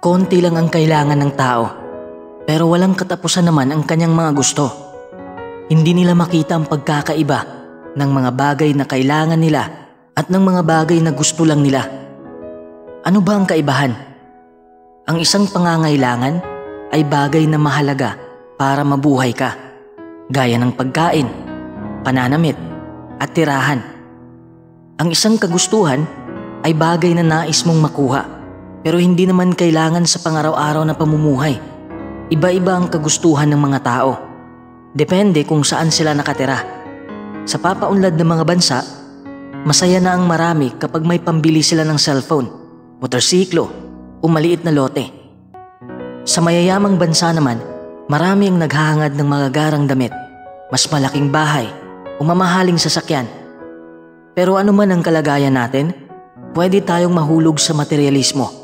Konti lang ang kailangan ng tao, pero walang katapusan naman ang kanyang mga gusto. Hindi nila makita ang pagkakaiba ng mga bagay na kailangan nila at ng mga bagay na gusto lang nila. Ano ba ang kaibahan? Ang isang pangangailangan ay bagay na mahalaga para mabuhay ka, gaya ng pagkain, pananamit, at tirahan. Ang isang kagustuhan ay bagay na nais mong makuha, pero hindi naman kailangan sa pangaraw-araw na pamumuhay. Iba-iba ang kagustuhan ng mga tao. Depende kung saan sila nakatira. Sa papaunlad ng mga bansa, masaya na ang marami kapag may pambili sila ng cellphone, motorsiklo, o maliit na lote. Sa mayayamang bansa naman, marami ang naghahangad ng mga garang damit, mas malaking bahay, o mamahaling sasakyan. Pero ano man ang kalagayan natin, pwede tayong mahulog sa materialismo.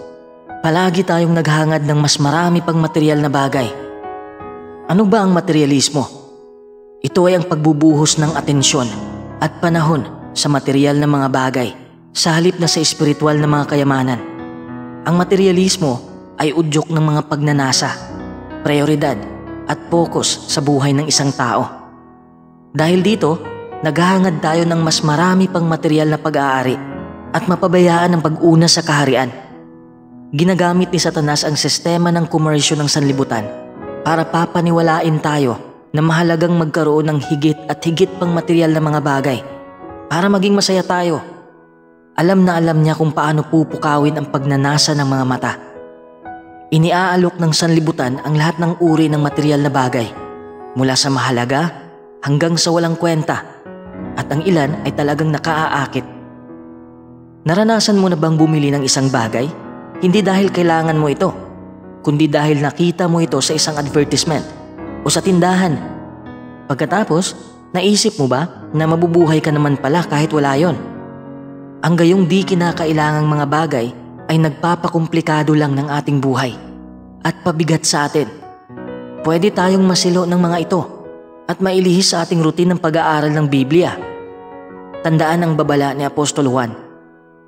Palagi tayong naghahangad ng mas marami pang material na bagay. Ano ba ang materialismo? Ito ay ang pagbubuhos ng atensyon at panahon sa material na mga bagay sa halip na sa espiritual na mga kayamanan. Ang materialismo ay udyok ng mga pagnanasa, prioridad at focus sa buhay ng isang tao. Dahil dito, naghahangad tayo ng mas marami pang material na pag-aari at mapabayaan ang pag-una sa kaharian. Ginagamit ni Satanas ang sistema ng komersyo ng sanlibutan para papaniwalain tayo na mahalagang magkaroon ng higit at higit pang material na mga bagay para maging masaya tayo. Alam na alam niya kung paano pupukawin ang pagnanasa ng mga mata. Iniaalok ng sanlibutan ang lahat ng uri ng material na bagay, mula sa mahalaga hanggang sa walang kwenta, at ang ilan ay talagang nakaaakit. Naranasan mo na bang bumili ng isang bagay? Hindi dahil kailangan mo ito, kundi dahil nakita mo ito sa isang advertisement o sa tindahan. Pagkatapos, naisip mo ba na mabubuhay ka naman pala kahit wala yon? Ang gayong di kinakailangang mga bagay ay nagpapakomplikado lang ng ating buhay at pabigat sa atin. Pwede tayong masilo ng mga ito at mailihis sa ating routine ng pag-aaral ng Biblia. Tandaan ang babala ni Apostol Juan.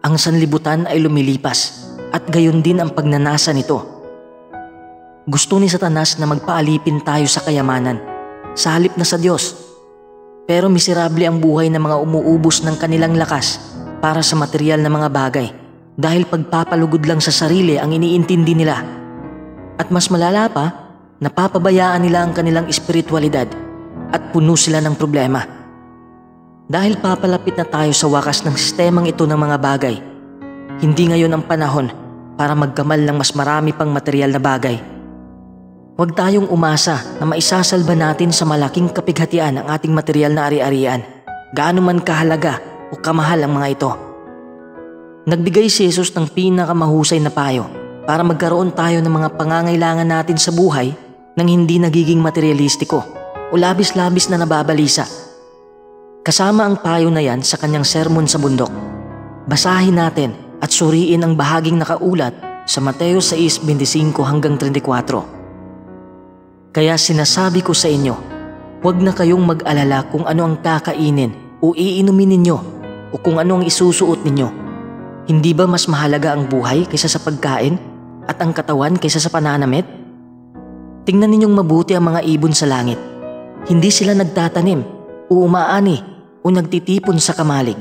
Ang sanlibutan ay lumilipas at gayon din ang pagnanasa nito. Gusto ni Satanas na magpaalipin tayo sa kayamanan, sa halip na sa Diyos. Pero miserable ang buhay ng mga umuubos ng kanilang lakas para sa material na mga bagay dahil pagpapalugod lang sa sarili ang iniintindi nila. At mas malala pa, napapabayaan nila ang kanilang espiritualidad at puno sila ng problema. Dahil papalapit na tayo sa wakas ng sistemang ito ng mga bagay, hindi ngayon ang panahon para magkamal ng mas marami pang material na bagay. Huwag tayong umasa na maisasalba natin sa malaking kapighatian ang ating material na ari-arian, gaano man kahalaga o kamahal ang mga ito. Nagbigay si Jesus ng pinakamahusay na payo para magkaroon tayo ng mga pangangailangan natin sa buhay nang hindi nagiging materialistiko o labis-labis na nababalisa. Kasama ang payo na yan sa kanyang sermon sa bundok. Basahin natin at suriin ang bahaging nakaulat sa Mateo 6:25 hanggang 34. Kaya sinasabi ko sa inyo, huwag na kayong mag-alala kung ano ang kakainin o iinumin ninyo o kung ano ang isusuot ninyo. Hindi ba mas mahalaga ang buhay kaysa sa pagkain at ang katawan kaysa sa pananamit? Tingnan ninyong mabuti ang mga ibon sa langit. Hindi sila nagtatanim o umaani o nagtitipon sa kamalig,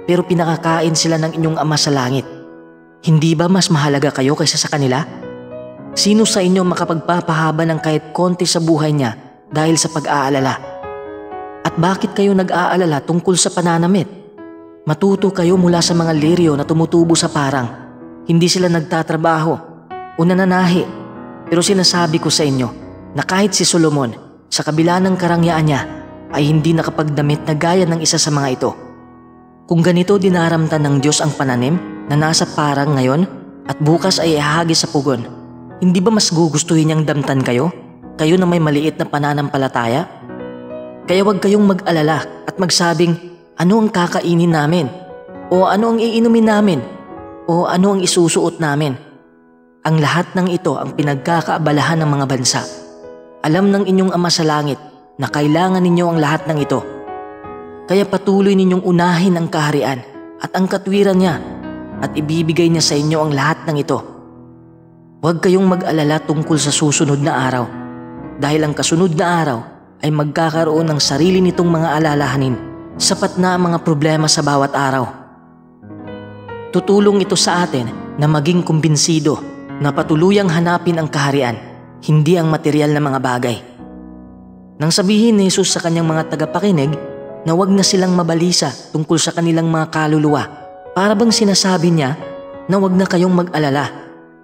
pero pinakakain sila ng inyong Ama sa langit. Hindi ba mas mahalaga kayo kaysa sa kanila? Sino sa inyo makapagpapahaba ng kahit konti sa buhay niya dahil sa pag-aalala? At bakit kayo nag-aalala tungkol sa pananamit? Matuto kayo mula sa mga liryo na tumutubo sa parang. Hindi sila nagtatrabaho o nananahi. Pero sinasabi ko sa inyo na kahit si Solomon sa kabila ng karangyaan niya ay hindi nakapagdamit na gaya ng isa sa mga ito. Kung ganito dinaramtan ng Diyos ang pananim na nasa parang ngayon at bukas ay ihahagi sa pugon, hindi ba mas gugustuhin niyang damtan kayo? Kayo na may maliit na pananampalataya? Kaya huwag kayong mag-alala at magsabing, ano ang kakainin namin? O ano ang iinumin namin? O ano ang isusuot namin? Ang lahat ng ito ang pinagkakaabalahan ng mga bansa. Alam ng inyong Ama sa langit na kailangan ninyo ang lahat ng ito. Kaya patuloy ninyong unahin ang kaharian at ang katwiran niya at ibibigay niya sa inyo ang lahat ng ito. Huwag kayong mag-alala tungkol sa susunod na araw, dahil ang kasunod na araw ay magkakaroon ng sarili nitong mga alalahanin. Sapat na ang mga problema sa bawat araw. Tutulong ito sa atin na maging kumbinsido na patuluyang hanapin ang kaharian, hindi ang materyal na mga bagay. Nang sabihin ni Jesus sa kanyang mga tagapakinig na huwag na silang mabalisa tungkol sa kanilang mga kaluluwa, para bang sinasabi niya na huwag na kayong mag-alala.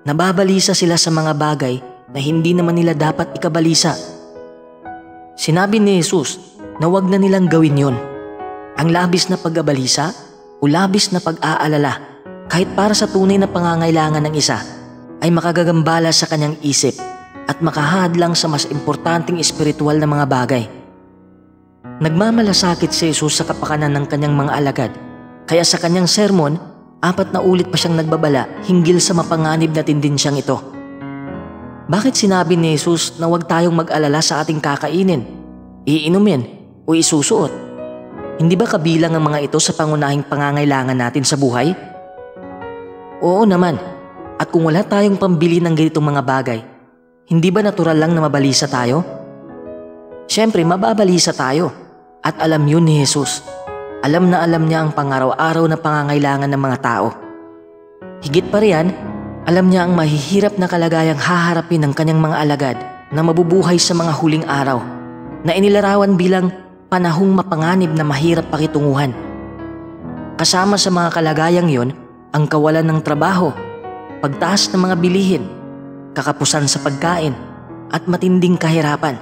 Nababalisa sila sa mga bagay na hindi naman nila dapat ikabalisa. Sinabi ni Jesus na huwag na nilang gawin yon. Ang labis na pag-abalisa o labis na pag-aalala, kahit para sa tunay na pangangailangan ng isa, ay makagagambala sa kanyang isip at makahadlang sa mas importanteng espiritual na mga bagay. Nagmamalasakit si Jesus sa kapakanan ng kanyang mga alagad, kaya sa kanyang sermon, 4 na ulit pa siyang nagbabala hinggil sa mapanganib na tendensyang ito. Bakit sinabi ni Jesus na huwag tayong mag-alala sa ating kakainin, iinumin o isusuot? Hindi ba kabilang ang mga ito sa pangunahing pangangailangan natin sa buhay? Oo naman. At kung wala tayong pambili ng ganitong mga bagay, hindi ba natural lang na mabalisa tayo? Siyempre, mababalisa tayo. At alam yun ni Jesus. Alam na alam niya ang pangaraw-araw na pangangailangan ng mga tao. Higit pa riyan, alam niya ang mahihirap na kalagayang haharapin ng kanyang mga alagad na mabubuhay sa mga huling araw, na inilarawan bilang panahong mapanganib na mahirap pakitunguhan. Kasama sa mga kalagayang yon ang kawalan ng trabaho, pagtaas ng mga bilihin, kakapusan sa pagkain, at matinding kahirapan.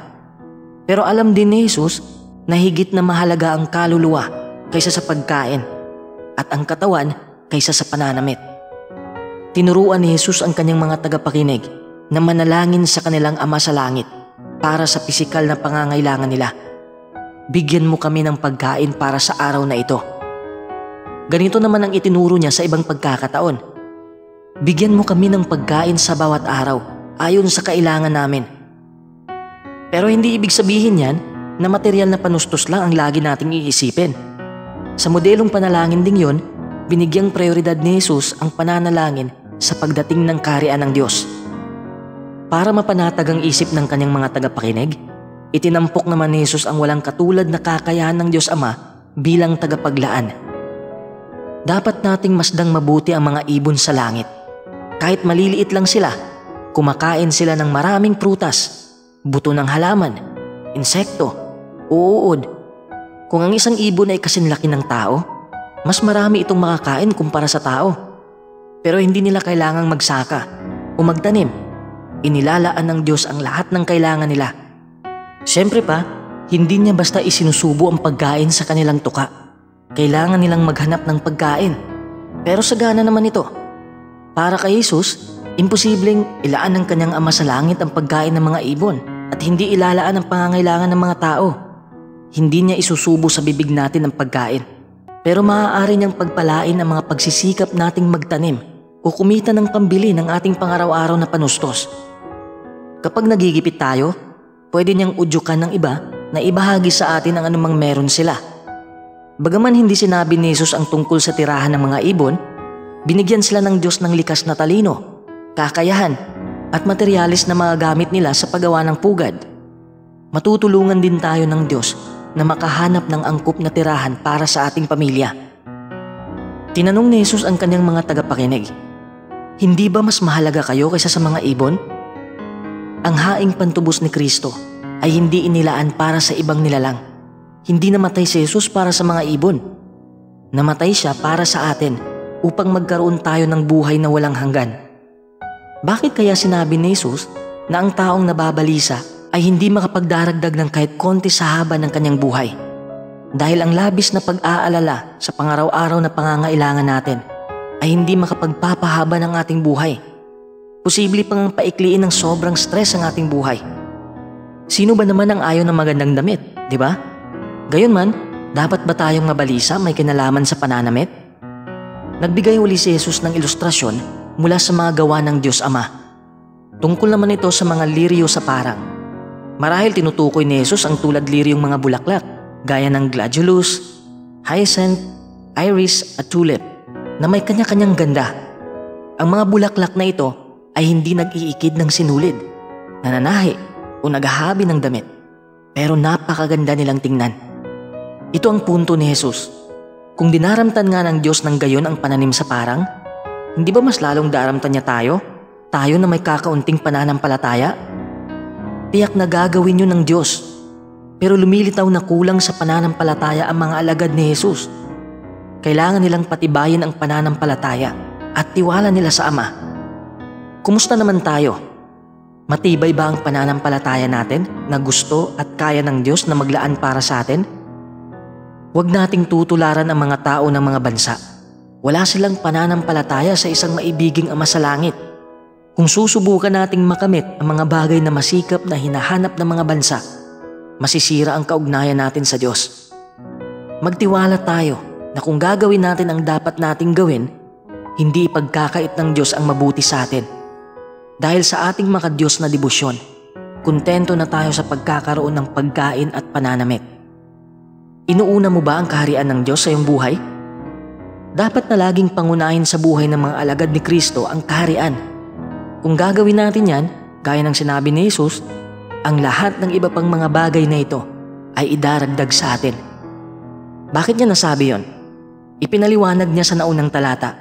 Pero alam din ni Jesus na higit na mahalaga ang kaluluwa kaysa sa pagkain at ang katawan kaysa sa pananamit. Tinuruan ni Jesus ang kanyang mga tagapakinig na manalangin sa kanilang Ama sa langit para sa pisikal na pangangailangan nila. Bigyan mo kami ng pagkain para sa araw na ito. Ganito naman ang itinuro niya sa ibang pagkakataon. Bigyan mo kami ng pagkain sa bawat araw ayon sa kailangan namin. Pero hindi ibig sabihin yan na materyal na panustos lang ang lagi nating iisipin. Sa modelong panalangin ding yon, binigyang prioridad ni Jesus ang pananalangin sa pagdating ng kaharian ng Diyos. Para mapanatag ang isip ng kanyang mga tagapakinig, itinampok naman ni Jesus ang walang katulad na kakayahan ng Diyos Ama bilang tagapaglaan. Dapat nating masdang mabuti ang mga ibon sa langit. Kahit maliliit lang sila, kumakain sila ng maraming prutas, buto ng halaman, insekto, uod. Kung ang isang ibon ay kasinlaki ng tao, mas marami itong makakain kumpara sa tao. Pero hindi nila kailangang magsaka o magtanim. Inilalaan ng Diyos ang lahat ng kailangan nila. Siyempre pa, hindi niya basta isinusubo ang pagkain sa kanilang tuka. Kailangan nilang maghanap ng pagkain. Pero sagana naman ito. Para kay Jesus, imposibleng ilaan ng kanyang Ama sa langit ang pagkain ng mga ibon at hindi ilalaan ang pangangailangan ng mga tao. Hindi niya isusubo sa bibig natin ang pagkain, pero maaari niyang pagpalain ang mga pagsisikap nating magtanim o kumita ng pambili ng ating pangaraw-araw na panustos. Kapag nagigipit tayo, pwede niyang udyukan ng iba na ibahagi sa atin ang anumang meron sila. Bagaman hindi sinabi ni Jesus ang tungkol sa tirahan ng mga ibon, binigyan sila ng Diyos ng likas na talino, kakayahan at materyales na mga gamit nila sa paggawa ng pugad. Matutulungan din tayo ng Diyos na makahanap ng angkop na tirahan para sa ating pamilya. Tinanong ni Jesus ang kanyang mga tagapakinig, "Hindi ba mas mahalaga kayo kaysa sa mga ibon?" Ang haing pantubos ni Kristo ay hindi inilaan para sa ibang nilalang. Hindi namatay si Jesus para sa mga ibon. Namatay siya para sa atin upang magkaroon tayo ng buhay na walang hanggan. Bakit kaya sinabi ni Jesus na ang taong nababalisa ay hindi makapagdaragdag ng kahit konti sa haba ng kanyang buhay? Dahil ang labis na pag-aalala sa pangaraw-araw na pangangailangan natin ay hindi makapagpapahaba ng ating buhay. Posible pang paikliin ng sobrang stress ang ating buhay. Sino ba naman ang ayaw ng magandang damit, di ba? Gayunman, dapat ba tayong mabalisa may kinalaman sa pananamit? Nagbigay uli si Jesus ng ilustrasyon mula sa mga gawa ng Diyos Ama. Tungkol naman ito sa mga liryo sa parang. Marahil tinutukoy ni Jesus ang tulad liryong mga bulaklak, gaya ng gladiolus, hyacinth, iris at tulip, na may kanya-kanyang ganda. Ang mga bulaklak na ito ay hindi nag-iikid ng sinulid, nananahi o naghahabi ng damit, pero napakaganda nilang tingnan. Ito ang punto ni Jesus. Kung dinaramtan nga ng Diyos ng gayon ang pananim sa parang, hindi ba mas lalong daramtan niya tayo? Tayo na may kakaunting pananampalataya? Tiyak na gagawin yun ng Diyos. Pero lumilitaw na kulang sa pananampalataya ang mga alagad ni Jesus. Kailangan nilang patibayin ang pananampalataya at tiwala nila sa Ama. Kumusta naman tayo? Matibay ba ang pananampalataya natin na gusto at kaya ng Diyos na maglaan para sa atin? Huwag nating tutularan ang mga tao ng mga bansa. Wala silang pananampalataya sa isang maibiging Ama sa langit. Kung susubukan nating makamit ang mga bagay na masikap na hinahanap ng mga bansa, masisira ang kaugnayan natin sa Diyos. Magtiwala tayo na kung gagawin natin ang dapat nating gawin, hindi ipagkakait ng Diyos ang mabuti sa atin. Dahil sa ating makadiyos na debosyon, kontento na tayo sa pagkakaroon ng pagkain at pananamit. Inuuna mo ba ang kaharian ng Diyos sa iyong buhay? Dapat na laging pangunahin sa buhay ng mga alagad ni Kristo ang kaharian. Kung gagawin natin yan, gaya ng sinabi ni Jesus, ang lahat ng iba pang mga bagay na ito ay idaragdag sa atin. Bakit niya nasabi yon? Ipinaliwanag niya sa naunang talata.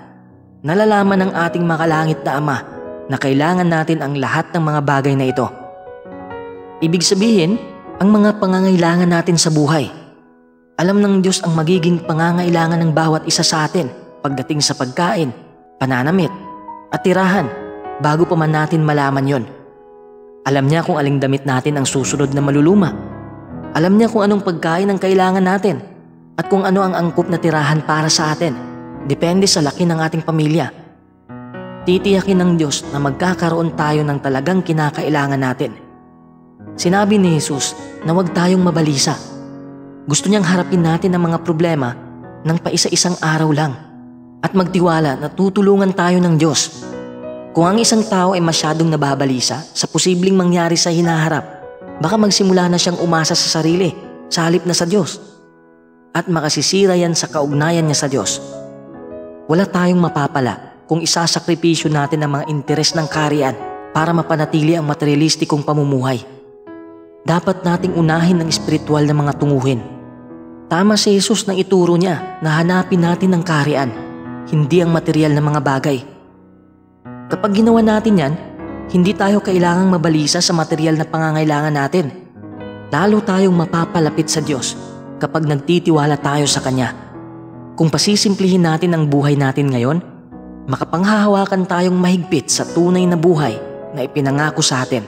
Nalalaman ng ating makalangit na Ama na kailangan natin ang lahat ng mga bagay na ito. Ibig sabihin, ang mga pangangailangan natin sa buhay. Alam ng Diyos ang magiging pangangailangan ng bawat isa sa atin pagdating sa pagkain, pananamit, at tirahan bago pa man natin malaman yon. Alam niya kung aling damit natin ang susunod na maluluma. Alam niya kung anong pagkain ang kailangan natin at kung ano ang angkop na tirahan para sa atin. Depende sa laki ng ating pamilya. Titiyakin ng Diyos na magkakaroon tayo ng talagang kinakailangan natin. Sinabi ni Jesus na huwag tayong mabalisa. Gusto niyang harapin natin ang mga problema ng paisa-isang araw lang at magtiwala na tutulungan tayo ng Diyos. Kung ang isang tao ay masyadong nababalisa sa posibleng mangyari sa hinaharap, baka magsimula na siyang umasa sa sarili sa halip na sa Diyos at makasisira yan sa kaugnayan niya sa Diyos. Wala tayong mapapala kung isasakripisyo natin ang mga interes ng kaharian para mapanatili ang materialistikong pamumuhay. Dapat nating unahin ang espiritual na mga tunguhin. Tama si Jesus nang ituro niya na hanapin natin ang kaharian, hindi ang material na mga bagay. Kapag ginawa natin yan, hindi tayo kailangang mabalisa sa material na pangangailangan natin. Lalo tayong mapapalapit sa Diyos kapag nagtitiwala tayo sa Kanya. Kung pasisimplihin natin ang buhay natin ngayon, makapanghahawakan tayong mahigpit sa tunay na buhay na ipinangako sa atin.